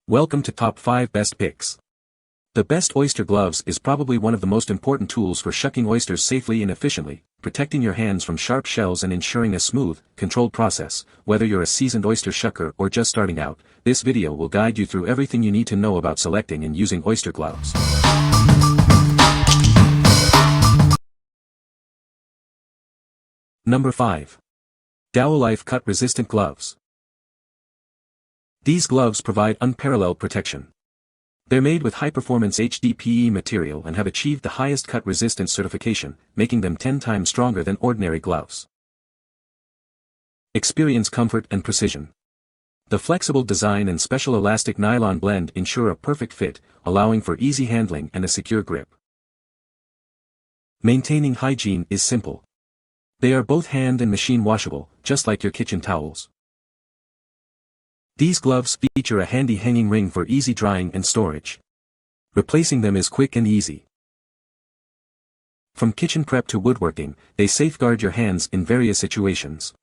Welcome to Top 5 Best Picks. The best oyster gloves is probably one of the most important tools for shucking oysters safely and efficiently, protecting your hands from sharp shells and ensuring a smooth, controlled process. Whether you're a seasoned oyster shucker or just starting out, this video will guide you through everything you need to know about selecting and using oyster gloves. Number 5. Dowellife cut-resistant gloves. These gloves provide unparalleled protection. They're made with high-performance HDPE material and have achieved the highest cut resistance certification, making them 10 times stronger than ordinary gloves. Experience comfort and precision. The flexible design and special elastic nylon blend ensure a perfect fit, allowing for easy handling and a secure grip. Maintaining hygiene is simple. They are both hand and machine washable, just like your kitchen towels. These gloves feature a handy hanging ring for easy drying and storage. Replacing them is quick and easy. From kitchen prep to woodworking, they safeguard your hands in various situations.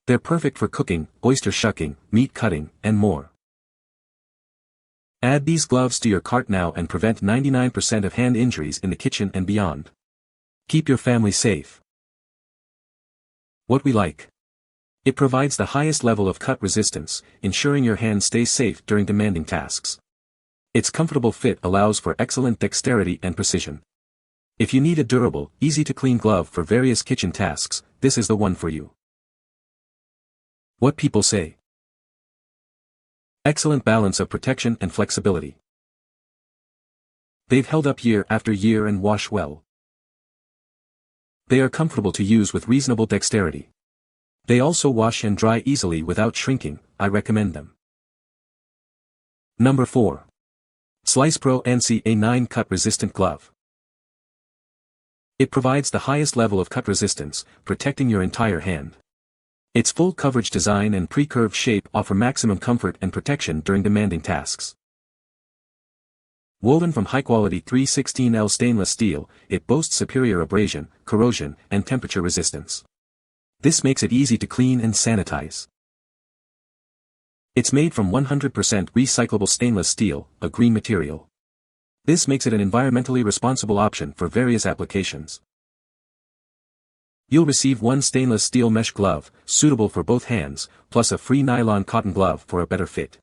They're perfect for cooking, oyster shucking, meat cutting, and more. Add these gloves to your cart now and prevent 99% of hand injuries in the kitchen and beyond. Keep your family safe. What we like. It provides the highest level of cut resistance, ensuring your hands stay safe during demanding tasks. Its comfortable fit allows for excellent dexterity and precision. If you need a durable, easy-to-clean glove for various kitchen tasks, this is the one for you. What people say. Excellent balance of protection and flexibility. They've held up year after year and wash well. They are comfortable to use with reasonable dexterity. They also wash and dry easily without shrinking. I recommend them. Number 4. SlicePro ANSI A9 cut-resistant glove. It provides the highest level of cut resistance, protecting your entire hand. Its full coverage design and pre-curved shape offer maximum comfort and protection during demanding tasks. Woven from high-quality 316L stainless steel, it boasts superior abrasion, corrosion, and temperature resistance. This makes it easy to clean and sanitize. It's made from 100% recyclable stainless steel, a green material. This makes it an environmentally responsible option for various applications. You'll receive one stainless steel mesh glove, suitable for both hands, plus a free nylon cotton glove for a better fit.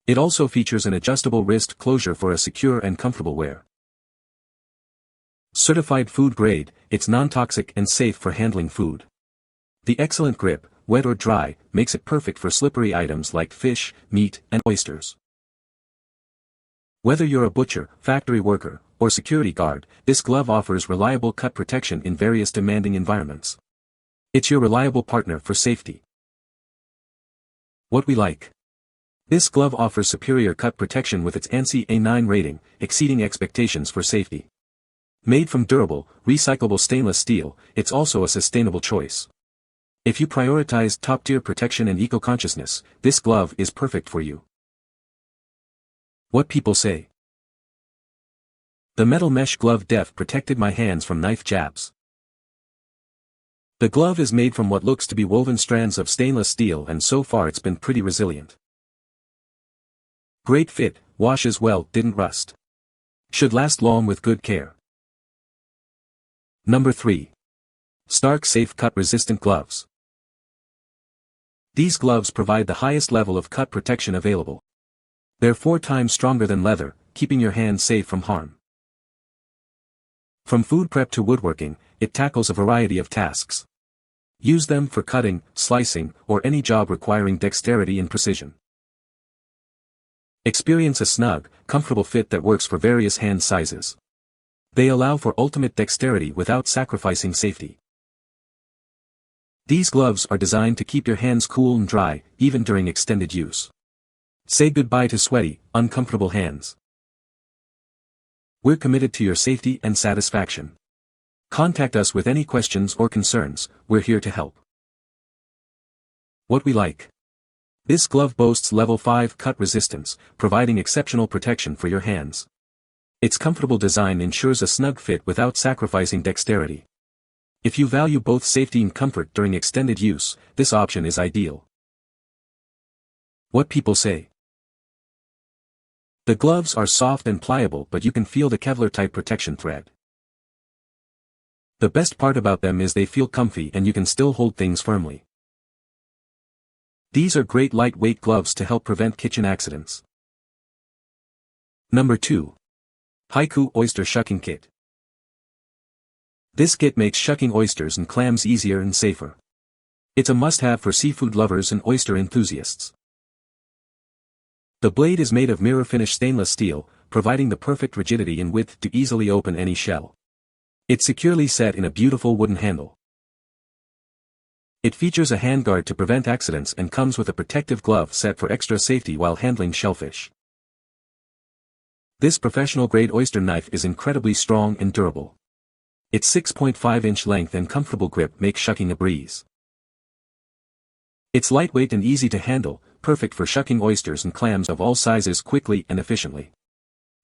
It also features an adjustable wrist closure for a secure and comfortable wear. Certified food grade, it's non-toxic and safe for handling food. The excellent grip, wet or dry, makes it perfect for slippery items like fish, meat, and oysters. Whether you're a butcher, factory worker, or security guard, this glove offers reliable cut protection in various demanding environments. It's your reliable partner for safety. What we like. This glove offers superior cut protection with its ANSI A9 rating, exceeding expectations for safety. Made from durable, recyclable stainless steel, it's also a sustainable choice. If you prioritize top-tier protection and eco-consciousness, this glove is perfect for you. What people say. The metal mesh glove depth protected my hands from knife jabs. The glove is made from what looks to be woven strands of stainless steel, and so far it's been pretty resilient. Great fit, washes well, didn't rust. Should last long with good care. Number 3. Stark Safe Cut Resistant Gloves. These gloves provide the highest level of cut protection available. They're 4 times stronger than leather, keeping your hands safe from harm. From food prep to woodworking, it tackles a variety of tasks. Use them for cutting, slicing, or any job requiring dexterity and precision. Experience a snug, comfortable fit that works for various hand sizes. They allow for ultimate dexterity without sacrificing safety. These gloves are designed to keep your hands cool and dry, even during extended use. Say goodbye to sweaty, uncomfortable hands. We're committed to your safety and satisfaction. Contact us with any questions or concerns, we're here to help. What we like. This glove boasts level 5 cut resistance, providing exceptional protection for your hands. Its comfortable design ensures a snug fit without sacrificing dexterity. If you value both safety and comfort during extended use, this option is ideal. What people say. The gloves are soft and pliable, but you can feel the Kevlar-type protection thread. The best part about them is they feel comfy and you can still hold things firmly. These are great lightweight gloves to help prevent kitchen accidents. Number 2. HiCoup Oyster Shucking Kit. This kit makes shucking oysters and clams easier and safer. It's a must-have for seafood lovers and oyster enthusiasts. The blade is made of mirror-finished stainless steel, providing the perfect rigidity and width to easily open any shell. It's securely set in a beautiful wooden handle. It features a handguard to prevent accidents and comes with a protective glove set for extra safety while handling shellfish. This professional-grade oyster knife is incredibly strong and durable. Its 6.5-inch length and comfortable grip make shucking a breeze. It's lightweight and easy to handle, perfect for shucking oysters and clams of all sizes quickly and efficiently.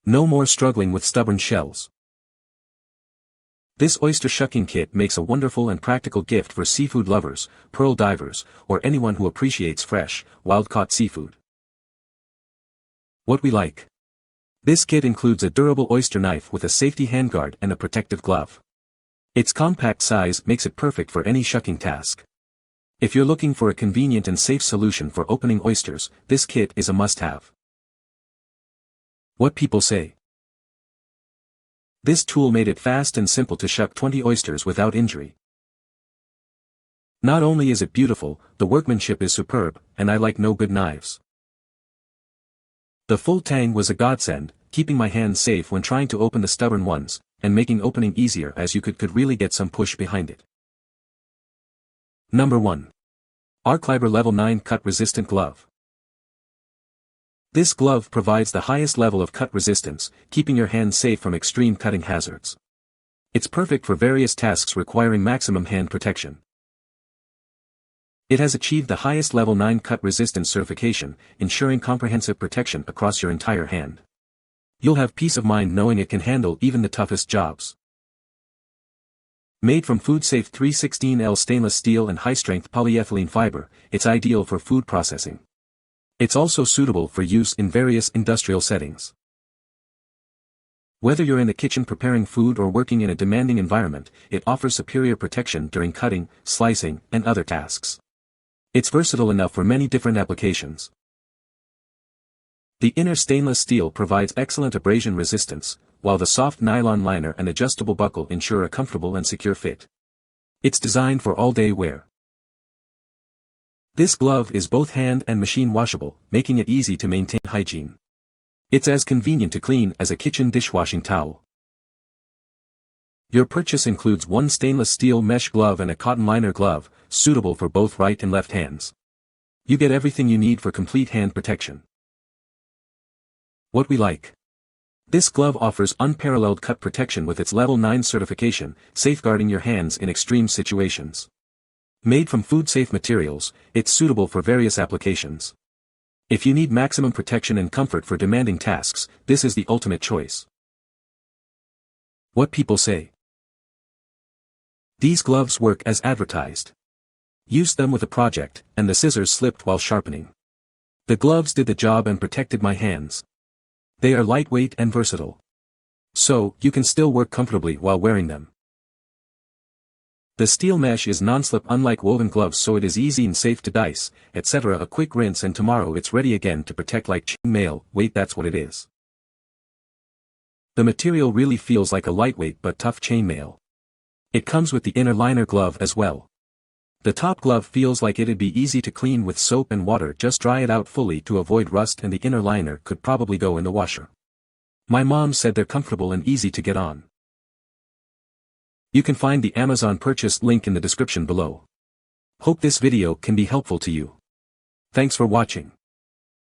No more struggling with stubborn shells. This oyster shucking kit makes a wonderful and practical gift for seafood lovers, pearl divers, or anyone who appreciates fresh, wild-caught seafood. What we like. This kit includes a durable oyster knife with a safety handguard and a protective glove. Its compact size makes it perfect for any shucking task. If you're looking for a convenient and safe solution for opening oysters, this kit is a must-have. What people say. This tool made it fast and simple to shuck 20 oysters without injury. Not only is it beautiful, the workmanship is superb, and I like no good knives. The full tang was a godsend, keeping my hands safe when trying to open the stubborn ones, and making opening easier as you could really get some push behind it. Number 1. ARCLIBER Level 9 Cut Resistant Glove. This glove provides the highest level of cut resistance, keeping your hands safe from extreme cutting hazards. It's perfect for various tasks requiring maximum hand protection. It has achieved the highest Level 9 cut resistance certification, ensuring comprehensive protection across your entire hand. You'll have peace of mind knowing it can handle even the toughest jobs. Made from food-safe 316L stainless steel and high-strength polyethylene fiber, it's ideal for food processing. It's also suitable for use in various industrial settings. Whether you're in the kitchen preparing food or working in a demanding environment, it offers superior protection during cutting, slicing, and other tasks. It's versatile enough for many different applications. The inner stainless steel provides excellent abrasion resistance, while the soft nylon liner and adjustable buckle ensure a comfortable and secure fit. It's designed for all-day wear. This glove is both hand and machine washable, making it easy to maintain hygiene. It's as convenient to clean as a kitchen dishwashing towel. Your purchase includes one stainless steel mesh glove and a cotton liner glove, suitable for both right and left hands. You get everything you need for complete hand protection. What we like. This glove offers unparalleled cut protection with its Level 9 certification, safeguarding your hands in extreme situations. Made from food-safe materials, it's suitable for various applications. If you need maximum protection and comfort for demanding tasks, this is the ultimate choice. What people say. These gloves work as advertised. Used them with a project, and the scissors slipped while sharpening. The gloves did the job and protected my hands. They are lightweight and versatile. So, you can still work comfortably while wearing them. The steel mesh is non-slip unlike woven gloves, so it is easy and safe to dice, etc. A quick rinse and tomorrow it's ready again to protect like chain mail. Wait, that's what it is. The material really feels like a lightweight but tough chainmail. It comes with the inner liner glove as well. The top glove feels like it'd be easy to clean with soap and water, just dry it out fully to avoid rust, and the inner liner could probably go in the washer. My mom said they're comfortable and easy to get on. You can find the Amazon purchase link in the description below. Hope this video can be helpful to you. Thanks for watching.